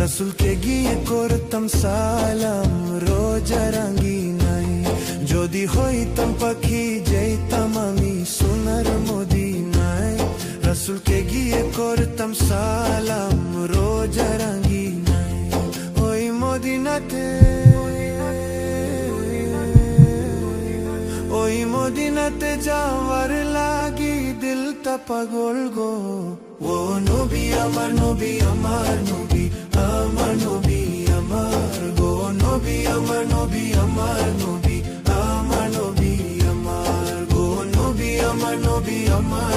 রসুলকে গিয়ে করতাম সালাম রোজা রাঙ্গি নাই, যদি হইতাম পাখি যেতাম আমি সোনার মদিনায়। রসুলকে গিয়ে করতাম সালাম রোজা রাঙ্গি নাই, ওই মদিনাতে ওই মদিনাতে যাওয়ার লাগি দিলটা পাগল গো। ও নবী আমার নবী আমার নবী আমার নবী আমার গো, নবী আমার নবী আমার নবী আমার নবী আমার গো, নবী আমার নবী আমার